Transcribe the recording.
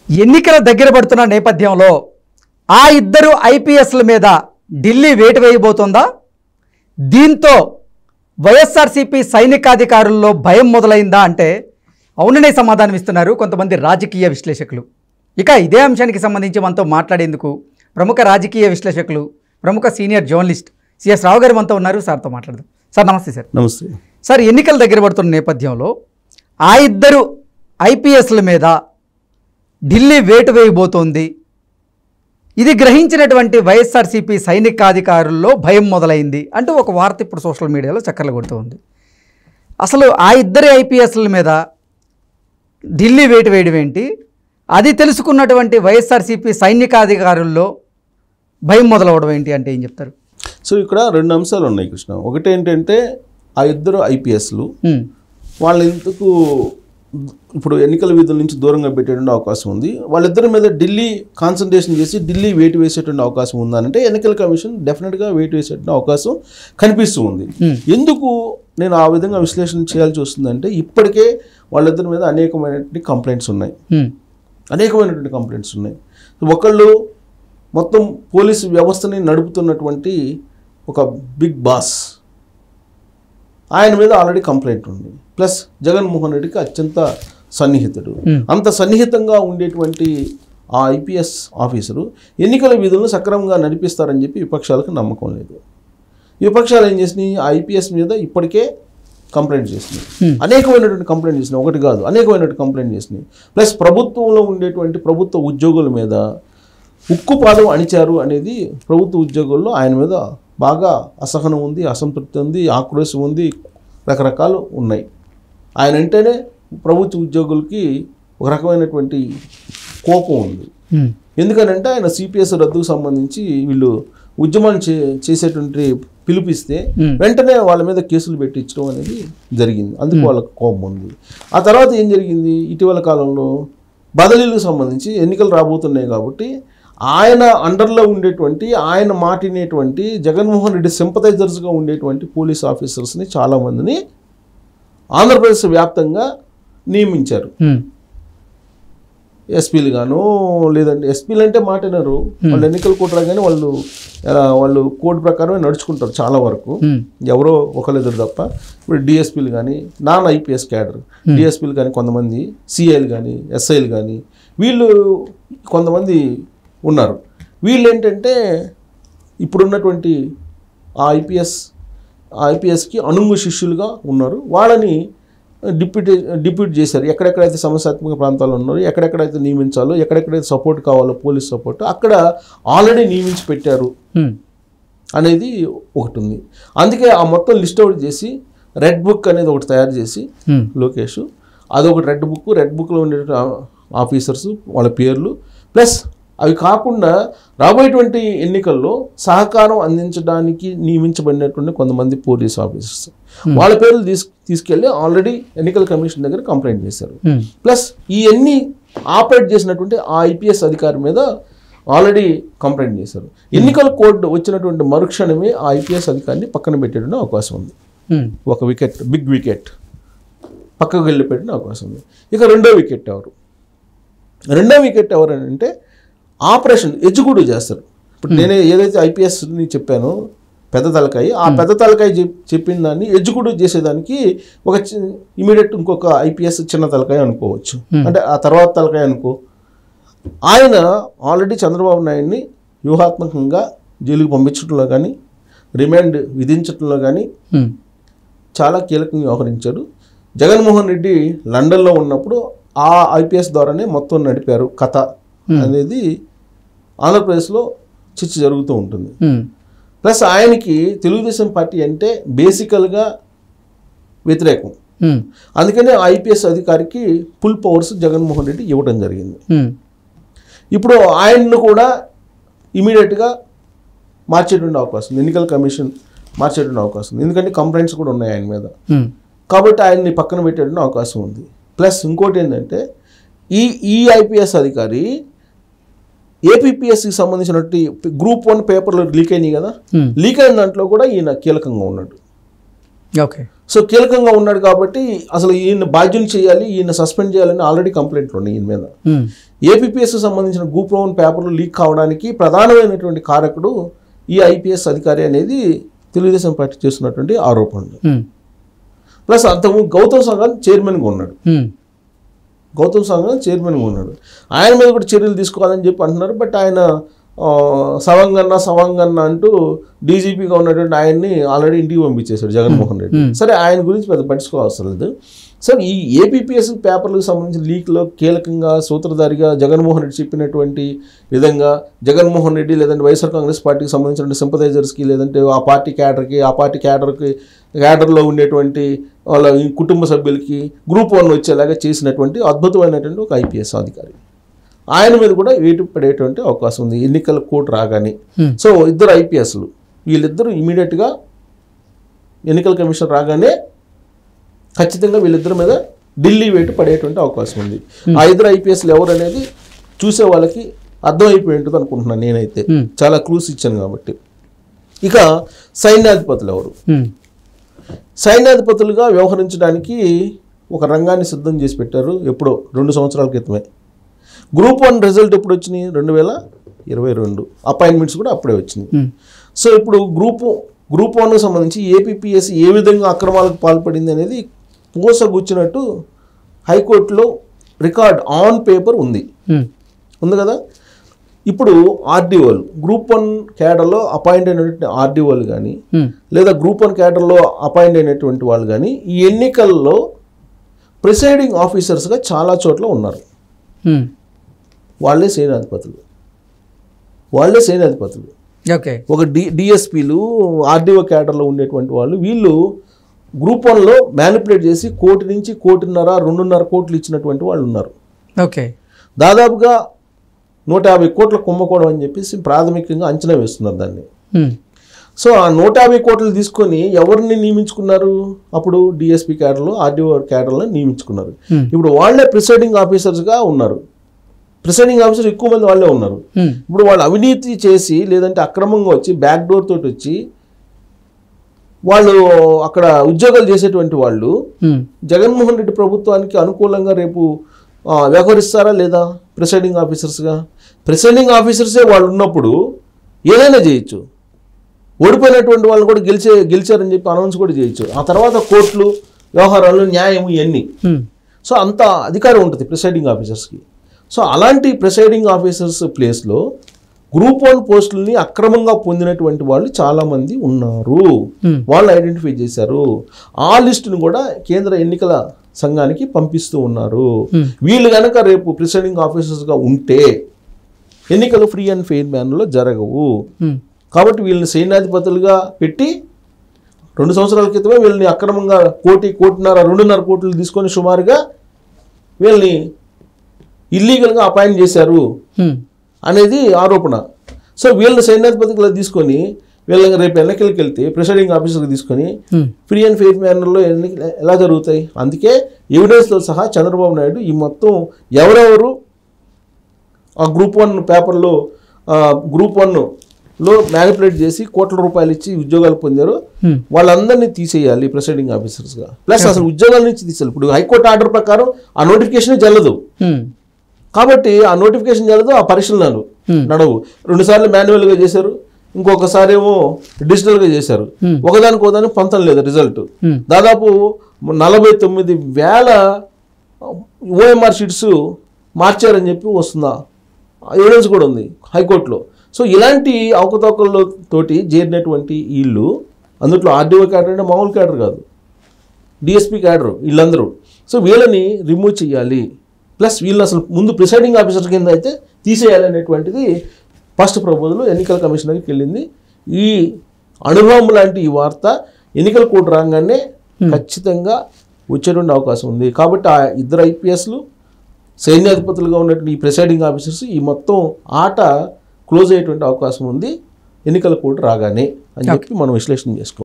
ఎన్నికల దగ్గర పడుతున్న నేపథ్యంలో ఆ ఇద్దరు ఐపీఎస్ల మీద ఢిల్లీ వేటు వేయబోతోందా? దీంతో వైఎస్ఆర్సీపీ సైనికాధికారుల్లో భయం మొదలైందా అంటే అవుననే సమాధానం ఇస్తున్నారు కొంతమంది రాజకీయ విశ్లేషకులు. ఇక ఇదే అంశానికి సంబంధించి మనతో మాట్లాడేందుకు ప్రముఖ రాజకీయ విశ్లేషకులు, ప్రముఖ సీనియర్ జర్నలిస్ట్ సిఎస్ రావు గారు మనతో ఉన్నారు. సార్తో మాట్లాడదాం. సార్ నమస్తే. సార్ నమస్తే. సార్, ఎన్నికల దగ్గర పడుతున్న నేపథ్యంలో ఆ ఇద్దరు ఐపీఎస్ల మీద ఢిల్లీ వేటు వేయబోతోంది. ఇది గ్రహించినటువంటి వైఎస్ఆర్సీపీ సైనికాధికారుల్లో భయం మొదలైంది అంటూ ఒక వార్త ఇప్పుడు సోషల్ మీడియాలో చక్కర్లు కొడుతూ ఉంది. అసలు ఆ ఇద్దరి ఐపీఎస్ల మీద ఢిల్లీ వేటు వేయడం ఏంటి? అది తెలుసుకున్నటువంటి వైఎస్ఆర్సీపీ సైనికాధికారుల్లో భయం మొదలవడం ఏంటి అంటే ఏం చెప్తారు? సో ఇక్కడ రెండు అంశాలు ఉన్నాయి కృష్ణ. ఒకటి ఏంటంటే ఆ ఇద్దరు ఐపీఎస్లు వాళ్ళ ఇంతకు ఇప్పుడు ఎన్నికల విధుల నుంచి దూరంగా పెట్టేటువంటి అవకాశం ఉంది. వాళ్ళిద్దరి మీద ఢిల్లీ కాన్సన్ట్రేషన్ చేసి ఢిల్లీ వేటు వేసేటువంటి అవకాశం ఉందనంటే ఎన్నికల కమిషన్ డెఫినెట్గా వేటు వేసేటువంటి అవకాశం కనిపిస్తూ ఉంది. ఎందుకు నేను ఆ విధంగా విశ్లేషణ చేయాల్సి వస్తుందంటే ఇప్పటికే వాళ్ళిద్దరి మీద అనేకమైనటువంటి కంప్లైంట్స్ ఉన్నాయి. ఒకళ్ళు మొత్తం పోలీసు వ్యవస్థని నడుపుతున్నటువంటి ఒక బిగ్ బాస్, ఆయన మీద ఆల్రెడీ కంప్లైంట్ ఉంది. ప్లస్ జగన్మోహన్ రెడ్డికి అత్యంత సన్నిహితుడు. అంత సన్నిహితంగా ఉండేటువంటి ఆ ఐపీఎస్ ఆఫీసరు ఎన్నికల విధులను సక్రమంగా నడిపిస్తారని చెప్పి విపక్షాలకు నమ్మకం లేదు. విపక్షాలు ఏం చేసినాయి? ఆ ఐపీఎస్ మీద ఇప్పటికే కంప్లైంట్ చేసినాయి. అనేకమైనటువంటి కంప్లైంట్ చేసినాయి, ఒకటి కాదు అనేకమైనటువంటి కంప్లైంట్ చేసినాయి. ప్లస్ ప్రభుత్వంలో ఉండేటువంటి ప్రభుత్వ ఉద్యోగుల మీద ఉక్కుపాదం అణిచారు అనేది ప్రభుత్వ ఉద్యోగుల్లో ఆయన మీద బాగా అసహనం ఉంది, అసంతృప్తి ఉంది, ఆక్రోశం ఉంది, రకరకాలు ఉన్నాయి. ఆయన అంటేనే ప్రభుత్వ ఉద్యోగులకి ఒక రకమైనటువంటి కోపం ఉంది. ఎందుకనంటే ఆయన సిపిఎస్ రద్దుకు సంబంధించి వీళ్ళు ఉద్యమాలు చేసేటువంటి పిలిపిస్తే వెంటనే వాళ్ళ మీద కేసులు పెట్టించడం అనేది జరిగింది. అందుకు వాళ్ళకి కోపం ఉంది. ఆ తర్వాత ఏం జరిగింది? ఇటీవల కాలంలో బదిలీలకు సంబంధించి ఎన్నికలు రాబోతున్నాయి కాబట్టి ఆయన అండర్లో ఉండేటువంటి, ఆయన మాటినేటువంటి జగన్మోహన్ రెడ్డి సింపథైజర్స్గా ఉండేటువంటి పోలీస్ ఆఫీసర్స్ని చాలామందిని ఆంధ్రప్రదేశ్ వ్యాప్తంగా నియమించారు. ఎస్పీలు గాను, లేదంటే ఎస్పీలు అంటే మాటినారు, వాళ్ళు ఎన్నికల కోడ్ రాగానే వాళ్ళు కోడ్ ప్రకారమే నడుచుకుంటారు చాలా వరకు, ఎవరో ఒకళ్ళిద్దరు తప్ప. ఇప్పుడు డిఎస్పీలు కానీ, నాన్ ఐపీఎస్ క్యాడర్ డిఎస్పీలు కానీ, కొంతమంది సిఐలు కానీ, ఎస్ఐలు కానీ, వీళ్ళు కొంతమంది ఉన్నారు. వీళ్ళు ఏంటంటే ఇప్పుడున్నటువంటి ఆ ఐపీఎస్కి అనుంగు శిష్యులుగా ఉన్నారు. వాళ్ళని డిప్యూట్ చేశారు. ఎక్కడెక్కడైతే సమస్యాత్మక ప్రాంతాలు ఉన్నారో, ఎక్కడెక్కడైతే నియమించాలో, ఎక్కడెక్కడైతే సపోర్ట్ కావాలో పోలీస్ సపోర్ట్ అక్కడ ఆల్రెడీ నియమించి పెట్టారు అనేది ఒకటి ఉంది. అందుకే ఆ మొత్తం లిస్ట్ అవుట్ చేసి రెడ్ బుక్ అనేది ఒకటి తయారు చేసి లోకేష్, అదొకటి రెడ్ బుక్లో ఉండే ఆఫీసర్స్ వాళ్ళ పేర్లు, ప్లస్ అవి కాకుండా రాబోయేటువంటి ఎన్నికల్లో సహకారం అందించడానికి నియమించబడినటువంటి కొంతమంది పోలీస్ ఆఫీసర్స్ వాళ్ళ పేర్లు తీసుకెళ్ళి ఆల్రెడీ ఎన్నికల కమిషన్ దగ్గర కంప్లైంట్ చేశారు. ప్లస్ ఇవన్నీ ఆపరేట్ చేసినటువంటి ఆ ఐపీఎస్ అధికారి మీద ఆల్రెడీ కంప్లైంట్ చేశారు. ఎన్నికల కోడ్ వచ్చినటువంటి మరుక్షణమే ఆ ఐపీఎస్ అధికారిని పక్కన పెట్టేటువంటి అవకాశం ఉంది. ఒక వికెట్, బిగ్ వికెట్ పక్కకు వెళ్ళి పెట్టిన అవకాశం ఉంది. ఇక రెండో వికెట్ ఎవరు అంటే ఆపరేషన్ ఎగ్జిక్యూటివ్ చేస్తారు. ఇప్పుడు నేను ఏదైతే ఐపీఎస్ని చెప్పానో పెద్ద తలకాయ, ఆ పెద్ద తలకాయ చెప్పిన దాన్ని ఎగ్జిక్యూటివ్ చేసేదానికి ఒక ఇమీడియట్ ఇంకొక ఐపీఎస్ చిన్న తలకాయ అనుకోవచ్చు, అంటే ఆ తర్వాత తలకాయ అనుకో. ఆయన ఆల్రెడీ చంద్రబాబు నాయుడిని వ్యూహాత్మకంగా జైలుకు పంపించడంలో కానీ, రిమాండ్ విధించడంలో కానీ చాలా కీలకంగా వ్యవహరించాడు. జగన్మోహన్ రెడ్డి లండన్లో ఉన్నప్పుడు ఆ ఐపీఎస్ ద్వారానే మొత్తం నడిపారు కథ అనేది ఆంధ్రప్రదేశ్లో చర్చ జరుగుతూ ఉంటుంది. ప్లస్ ఆయనకి తెలుగుదేశం పార్టీ అంటే బేసికల్గా వ్యతిరేకం. అందుకనే ఐపీఎస్ అధికారికి ఫుల్ పవర్స్ జగన్మోహన్ రెడ్డి ఇవ్వడం జరిగింది. ఇప్పుడు ఆయన్ను కూడా ఇమీడియట్గా మార్చేటువంటి అవకాశం, ఎన్నికల కమిషన్ మార్చేటువంటి అవకాశం ఉంది. ఎందుకంటే కంప్లైంట్స్ కూడా ఉన్నాయి ఆయన మీద, కాబట్టి ఆయన్ని పక్కన పెట్టేటువంటి అవకాశం ఉంది. ప్లస్ ఇంకోటి ఏంటంటే ఈ ఐపీఎస్ అధికారి ఏపీపీఎస్సికి సంబంధించినటువంటి గ్రూప్ 1 పేపర్లు లీక్ అయినాయి కదా, లీక్ అయిన దాంట్లో కూడా ఈయన కీలకంగా ఉన్నాడు. ఓకే, సో కీలకంగా ఉన్నాడు కాబట్టి అసలు ఈయన బాధ్యుని చేయాలి, ఈయన సస్పెండ్ చేయాలని ఆల్రెడీ కంప్లైంట్లు ఉన్నాయి ఈయన మీద. ఏపీపీఎస్ సంబంధించిన గ్రూప్ 1 పేపర్లు లీక్ కావడానికి ప్రధానమైనటువంటి కారకుడు ఈ ఐపీఎస్ అధికారి అనేది తెలుగుదేశం పార్టీ చేస్తున్నటువంటి ఆరోపణలు. ప్లస్ అంతకు గౌతమ్ సంఘం చైర్మన్గా ఉన్నాడు. గౌతమ్ సంఘం చైర్మన్గా ఉన్నాడు. ఆయన మీద కూడా చర్యలు తీసుకోవాలని చెప్పి అంటున్నారు. బట్ ఆయన సవంగన్న అంటూ డీజీపీగా ఉన్నటువంటి ఆయన్ని ఆల్రెడీ ఇంటికి పంపించేశాడు జగన్మోహన్ రెడ్డి. సరే, ఆయన గురించి పెద్ద పట్టించుకోవాల్సిన లేదు. సార్, ఈ ఏపీపీఎస్ పేపర్లకు సంబంధించిన లీక్లో కీలకంగా సూత్రధారిగా జగన్మోహన్ రెడ్డి చెప్పినటువంటి విధంగా జగన్మోహన్ రెడ్డి లేదంటే వైఎస్ఆర్ కాంగ్రెస్ పార్టీకి సంబంధించిన సింపథైజర్స్కి లేదంటే ఆ పార్టీ క్యాడర్లో ఉండేటువంటి వాళ్ళ కుటుంబ సభ్యులకి గ్రూప్ 1 వచ్చేలాగా చేసినటువంటి అద్భుతమైనటువంటి ఒక ఐపీఎస్ అధికారి. ఆయన మీద కూడా వేటు పడేటువంటి అవకాశం ఉంది ఎన్నికల కోడ్ రాగానే. సో ఇద్దరు ఐపీఎస్లు, వీళ్ళిద్దరూ ఇమీడియట్గా ఎన్నికల కమిషన్ రాగానే ఖచ్చితంగా వీళ్ళిద్దరి మీద ఢిల్లీ వేటు పడేటువంటి అవకాశం ఉంది. ఆ ఇద్దరు ఐపీఎస్లు ఎవరు అనేది చూసే వాళ్ళకి అర్థమైపోయి ఉంటుంది అనుకుంటున్నాను నేనైతే. చాలా క్లూస్ ఇచ్చాను కాబట్టి. ఇక సైన్యాధిపతులు ఎవరు? సైన్యాధిపతులుగా వ్యవహరించడానికి ఒక రంగాన్ని సిద్ధం చేసి పెట్టారు ఎప్పుడో 2 సంవత్సరాల క్రితమే. గ్రూప్ 1 రిజల్ట్ ఎప్పుడు వచ్చినాయి? 2022. అపాయింట్మెంట్స్ కూడా అప్పుడే వచ్చినాయి. సో ఇప్పుడు గ్రూప్ 1కు సంబంధించి ఏపీపీఎస్ ఏ విధంగా అక్రమాలకు పాల్పడింది అనేది పూసగుచ్చినట్టు హైకోర్టులో రికార్డ్ ఆన్ పేపర్ ఉంది కదా. ఇప్పుడు ఆర్డీఓలు, గ్రూప్ 1 క్యాడర్లో అపాయింట్ అయినటువంటి ఆర్డీఓలు కానీ లేదా గ్రూప్ 1 క్యాడర్లో అపాయింట్ అయినటువంటి వాళ్ళు కానీ ఈ ఎన్నికల్లో ప్రిసైడింగ్ ఆఫీసర్స్గా చాలా చోట్ల ఉన్నారు. వాళ్ళే సేనాధిపతులు. ఓకే, ఒక డిఎస్పీలు ఆర్డీఓ క్యాడర్లో ఉండేటువంటి వాళ్ళు వీళ్ళు గ్రూప్ 1లో మ్యానిపులేట్ చేసి 1 కోటి నుంచి 1.5 కోటి 2.5 కోట్లు ఇచ్చినటువంటి వాళ్ళు ఉన్నారు. ఓకే, దాదాపుగా 150 కోట్ల కుంభకోణం అని చెప్పేసి ప్రాథమికంగా అంచనా వేస్తున్నారు దాన్ని. సో ఆ 150 కోట్లు తీసుకొని ఎవరిని నియమించుకున్నారు? అప్పుడు డిఎస్పీ క్యాడర్లో ఆర్డీఓ క్యాడర్లో నియమించుకున్నారు. ఇప్పుడు వాళ్ళే ప్రిసైడింగ్ ఆఫీసర్స్గా ఉన్నారు. ప్రిసైడింగ్ ఆఫీసర్ ఎక్కువ మంది వాళ్ళే ఉన్నారు. ఇప్పుడు వాళ్ళు అవినీతి చేసి లేదంటే అక్రమంగా వచ్చి బ్యాక్ డోర్ తోటి వచ్చి వాళ్ళు అక్కడ ఉద్యోగాలు చేసేటువంటి వాళ్ళు జగన్మోహన్ రెడ్డి ప్రభుత్వానికి అనుకూలంగా రేపు వ్యవహరిస్తారా లేదా? ప్రిసైడింగ్ ఆఫీసర్స్గా ప్రిసైడింగ్ ఆఫీసర్సే వాళ్ళు ఉన్నప్పుడు ఏదైనా చేయొచ్చు. ఓడిపోయినటువంటి వాళ్ళు కూడా గెలిచారని చెప్పి అనౌన్స్ కూడా చేయొచ్చు. ఆ తర్వాత కోర్టులు, వ్యవహారాలు, న్యాయం ఇవన్నీ. సో అంత అధికారం ఉంటుంది ప్రిసైడింగ్ ఆఫీసర్స్కి. సో అలాంటి ప్రిసైడింగ్ ఆఫీసర్స్ ప్లేస్లో గ్రూప్ 1 పోస్టులని అక్రమంగా పొందినటువంటి వాళ్ళు చాలామంది ఉన్నారు. వాళ్ళు ఐడెంటిఫై చేశారు. ఆ లిస్టును కూడా కేంద్ర ఎన్నికల సంఘానికి పంపిస్తూ ఉన్నారు. వీళ్ళు కనుక రేపు ప్రిసైడింగ్ ఆఫీసర్స్గా ఉంటే ఎన్నికలు ఫ్రీ అండ్ ఫెయిర్ మ్యానర్లో జరగవు. కాబట్టి వీళ్ళని సైన్యాధిపతులుగా పెట్టి 2 సంవత్సరాల క్రితమే వీళ్ళని అక్రమంగా 1 కోటి, 1.5 కోటి, 2.5 కోట్లు తీసుకొని సుమారుగా వీళ్ళని ఇల్లీగల్గా అపాయింట్ చేశారు అనేది ఆరోపణ. సో వీళ్ళని సైన్యాధిపతిగా తీసుకొని వీళ్ళని రేపు ఎన్నికలకు వెళ్తే ప్రిసైడింగ్ ఆఫీసర్కి తీసుకొని ఫ్రీ అండ్ ఫెయిర్ మ్యానర్లో ఎన్నికలు ఎలా జరుగుతాయి? అందుకే ఎవిడెన్స్తో సహా చంద్రబాబు నాయుడు ఈ మొత్తం ఎవరెవరు ఆ గ్రూప్ 1 పేపర్లో గ్రూప్ 1లో మ్యానిపులేట్ చేసి కోట్ల రూపాయలు ఇచ్చి ఉద్యోగాలు పొందారు వాళ్ళందరినీ తీసేయాలి ప్రిసైడింగ్ ఆఫీసర్స్గా. ప్లస్ అసలు ఉద్యోగాల నుంచి తీసేయాలి. ఇప్పుడు హైకోర్టు ఆర్డర్ ప్రకారం ఆ నోటిఫికేషన్ జల్లదు. కాబట్టి ఆ నోటిఫికేషన్ జల్లదు, ఆ పరీక్షలు నడవు. 2 సార్లు మాన్యువల్గా చేశారు, ఇంకొకసారి ఏమో డిజిటల్గా చేశారు. ఒకదానికి పొంతం లేదు రిజల్ట్. దాదాపు 49,000 ఓఎంఆర్ షీట్స్ మార్చారని చెప్పి వస్తుందా ఎవిడెన్స్ కూడా ఉంది హైకోర్టులో. సో ఇలాంటి అవకతవకలతోటి చేరినటువంటి వీళ్ళు, అందులో ఆర్డీఓ క్యాడర్ అంటే మామూలు క్యాడర్ కాదు, డిఎస్పీ క్యాడర్ వీళ్ళందరూ. సో వీళ్ళని రిమూవ్ చేయాలి. ప్లస్ వీళ్ళు అసలు ముందు ప్రిసైడింగ్ ఆఫీసర్ కింద అయితే తీసేయాలనేటువంటిది ఫస్ట్ ప్రపోజల్ ఎన్నికల కమిషనర్కి వెళ్ళింది. ఈ అనుభవం లాంటి ఈ వార్త ఎన్నికల కోడ్ రాగానే ఖచ్చితంగా వచ్చేటువంటి అవకాశం ఉంది. కాబట్టి ఆ ఇద్దరు ఐపీఎస్లు సైన్యాధిపతులుగా ఉన్నటువంటి ఈ ప్రిసైడింగ్ ఆఫీసర్స్ ఈ మొత్తం ఆట క్లోజ్ అయ్యేటువంటి అవకాశం ఉంది ఎన్నికల కోడ్ రాగానే అని చెప్పి మనం విశ్లేషణ చేసుకోవాలి.